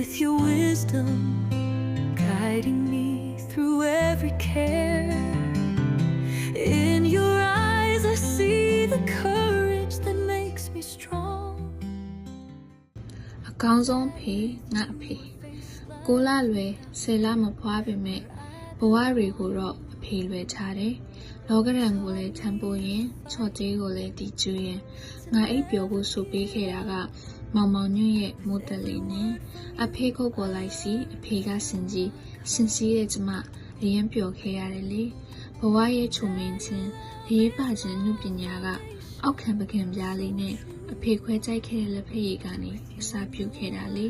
with your wisdom, guiding me through every care. In your eyes I see the courage that makes me strong. အကောင်းဆုံးဖေငါအဖေကိုလာလွယ်ဆယ်လမဖွားပေမဲ့ဘဝတွေကိုတော့အဖေလွယ်ထားတယ်လောကရန်ကိုလည်းချမ်းပိုးရင်ချော့သေးကိုလည်းတီကျူးရင်ငါအိပ်ပျော်ဖို့ဆိုပေးခဲ့တာကမောင်မောင်ညွန့်ရဲ့မိုးတလေးနဲ့အဖေခုတ်ပေါ်လိုက်စီအဖေကစင်ကြီးစင်စီးတဲ့ကျမအရင်ပျော်ခဲ့ရတယ်လေဘဝရဲ့ချုံမင်းချင်းရေးပါခြင်းနုပညာကအောက်ခံပကံပြားလေးနဲ့အဖေခွဲကြိုက်ခဲ့တဲ့လက်ဖက်ရည်ကနေအစာပြုတ်ခဲ့တာလေ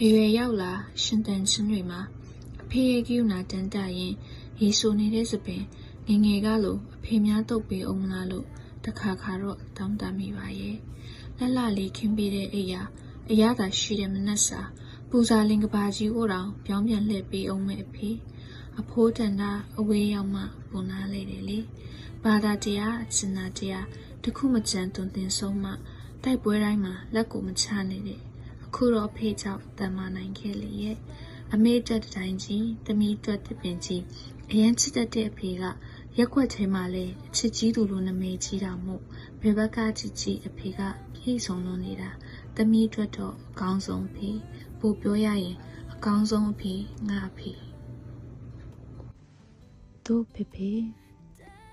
အရွယ်ရောက်လာရှင်တန်ချင်းတွေမှာအဖေရဲ့ကယူနာတန်တရင်ရေဆိုနေတဲ့စပင်ငငယ်ကလို့အဖေများတုတ်ပေးအောင်မလားလို့တခါခါတော့တောင်းတမိပါရဲ့လက်လာလေးခင်းပေးတဲ့အိယာအရသာရှိတဲ့မနက်စာပူဇာလင်ကဘာကြီးကိုတောင်ပြောင်းပြန်လှည့်ပေးအောင်မဲ့အဖေအဖိုးတန်တာအဝေးရောက်မှပုံနာလေတယ်လေဘာသာတရားအစင်နာတရားတခုမကြမ်းသွန်သင်ဆုံးမှတိုက်ပွဲတိုင်းမှာလက်ကိုမချနေတဲ့အခုတော့အဖေကြောင့်တန်မာနိုင်ခဲ့လေရဲ့အမေတက်တိုင်းကြီးတမီတွက်တပင်ကြီးအရင်ချစ်တဲ့အဖေကရက်ွက်ထဲမှာလဲအချစ်ကြီးသူလိုနမေကြီးတာမို့ဘယ်ဘက်ကချစ်ကြီးအဖေကပြည့်စုံလို့နေတာတမီတွက်တော့အကောင်းဆုံးဖေပို့ပြောရရင်အကောင်းဆုံးအဖေငါအဖေတို့ဖေဖေ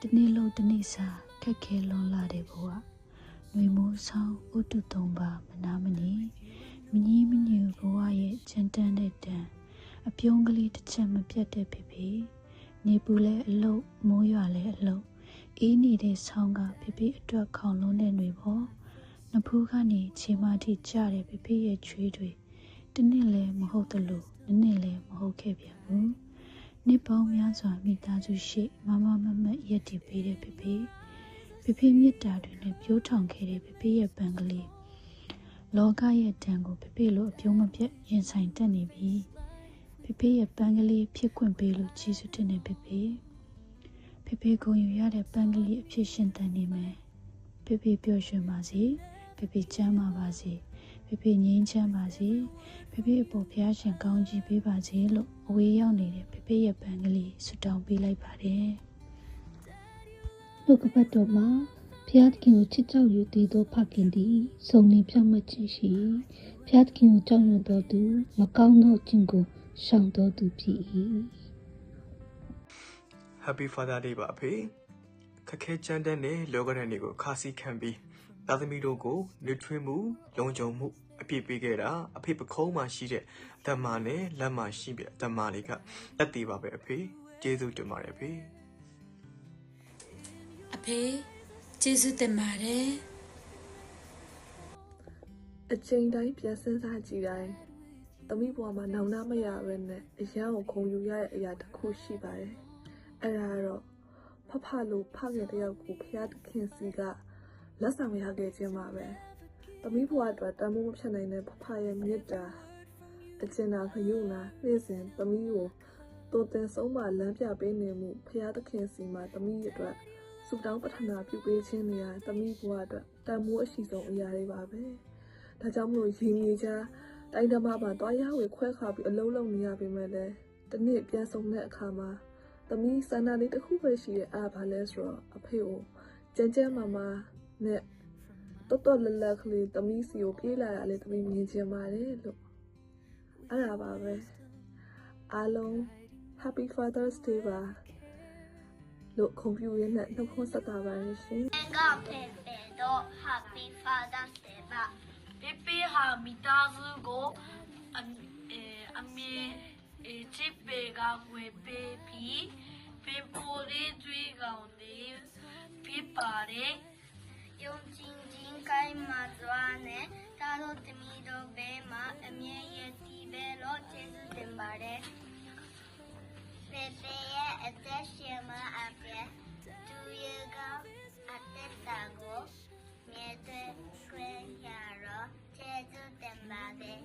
တနေ့လုံးတနေ့စာခက်ခဲလွန်လာတဲ့ဘဝနှွေမိုးဆောင်ဥတုသုံးပါမနာမနေမကြီးမညူဘဝရဲ့ချမ်းတမ်းတဲ့တန်အပြုံးကလေးတစ်ချက်မပြတ်တဲ့ဖေဖေနေပူလဲအလုံးမိုးရွာလဲအလုံးအေးနေတဲ့ဆောင်းကဖေဖေအတွက်ခေါင်လုံးတဲ့နှွေပေါ်နဖူးကနေခြေမထိကျတဲ့ဖေဖေရဲ့ချွေးတွေတနေ့လဲမဟုတ်သလိုနေ့လဲမဟုတ်ခဲ့ပြန်ဘူးနှစ်ပေါင်းများစွာမိသားစုရှိမမမမရက်တည်ပေးတဲ့ဖေဖေမြတ်တာတွေနဲ့ပြိုးထောင်ခဲ့တဲ့ဖေဖေရဲ့ပန်းကလေးလောကရဲ့တန်ကိုဖေဖေလိုအပြုံးမပြတ်ရင်ဆိုင်တက်နေပြီဖေဖေရဲ့ပန်းကလေးဖြစ်ခွင့်ပေးလို့ကျေးဇူးတင်နေဖေဖေကိုယူရတဲ့ပန်းကလေးအဖြစ်ရှင်တန်နေမယ်ဖေဖေပျော်ရွှင်ပါစေဖေဖေချမ်းသာပါစေဖေဖေငြိမ်းချမ်းပါစေဖေဖေအပေါ်ဖျားရှင်ကောင်းကြီးပေးပါစေလို့အဝေးရောက်နေတဲ့ဖေဖေရဲ့ပန်းကလေးဆုတောင်းပေးလိုက်ပါတယ်နှုတ်ကပတ်တော်မှာဖျားသခင်ကိုချစ်ကြောက်ယူတည်သောဖခင်သည်စုံလင်ဖြောင့်မတ်ခြင်းရှိဖျားသခင်ကိုကြောက်ရွံ့တော်သူမကောင်းသောအကျင့်ကိုရှောင်တော်သူဖြစ်၏ Happy Father Day ပါအဖေခက်ခဲကြမ်းတမ်းတဲ့လောကဓာတ်တွေကိုခါစီခံပြီးသားသမီးတို့ကိုနှွေးထွေးမှုလုံခြုံမှုအပြည့်ပေးခဲ့တာအဖေပခုံးမှာရှိတဲ့အတ္တမနဲ့လက်မှာရှိတဲ့အတ္တမလေးကတက်တည်ပါပဲအဖေကျေးဇူးတင်ပါတယ်အဖေအဖေကျေးဇူးတင်ပါတယ်အချိန်တိုင်းပြန်စဉ်းစားကြည့်တိုင်းသမီးဘဝမှာနောင်တမရဘဲနဲ့အရန်ကိုခုံယူရတဲ့အရာတစ်ခုရှိပါတယ်အဲ့ဒါကတော့ဖလို့ဖခင်တယောက်ကိုဖျားသခင်စီကလက်ဆောင်ရခဲ့ခြင်းပါပဲသမီးဘဝအတွက်တန်ဖိုးမဖြတ်နိုင်တဲ့ဖရဲ့မေတ္တာအကျဉ်းသာခရုဏာနေ့စဉ်သမီးကိုတိုးတင်ဆုံးမလမ်းပြပေးနေမှုဖျားသခင်စီမှာသမီးအတွက်ဆုတောင်းပထနာပြုပေးခြင်းနေရသမီးဘဝအတွက်တန်ဖိုးအရှိဆုံးအရာတွေပါပဲဒါကြောင့်မလို့ရင်းမြေချာတိုင်းဓမ္မမှာတွားရဝေခွဲခါပြီးအလုံးလုံးနေရပေမဲ့လည်းဒီနေ့ပြန်ဆုံတဲ့အခါမှာသမီးစန္ဒလေးတစ်ခုပဲရှိရဲ့အားပါလဲဆိုတော့အဖေကိုကြမ်းမာမာနဲ့တော်လကလေးသမီးစီကိုပြေးလာရလေသမီးမြင်ချင်ပါတယ်လို့အဲ့ဒါပါပဲအားလုံး Happy Father's Day ပါလို့ကွန်ပျူတာနဲ့နှုတ်ခွန်းဆက်တာပါရှင်ကဖေဖေတော့ Happy Father's Day ပါဖေဖေဟာမိသားစုကိုအမေချစ်ပေကဝေပေးပြီးဖေဖိုလေးကျွေးကောင်လေးဖြစ်ပါတယ်ယုံကြည်ခြင်းကိုင်းမှာစွာနဲ့တာတို့တမီတို့ဘဲမှာအမြဲရည်တည်ပဲလို့ကျေးဇူးတင်ပါတယ်ဖေဖေရဲ့အသက်ရှင်မှာအပြည့်သူရဲ့ကအသက်တာကိုမြဲတဲ့ခွင့်ရတော့ကျေးဇူးတင်ပါတယ်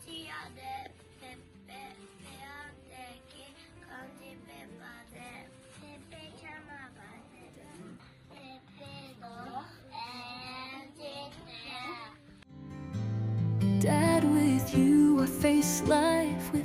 ကြည်ရတဲ့ဖေဖေဖျားတဲ့ကေကောင်းချီးပေးပါတယ်ဖေဖေချမ်းသာပါတယ်ဖေဖေတော့Dad face life with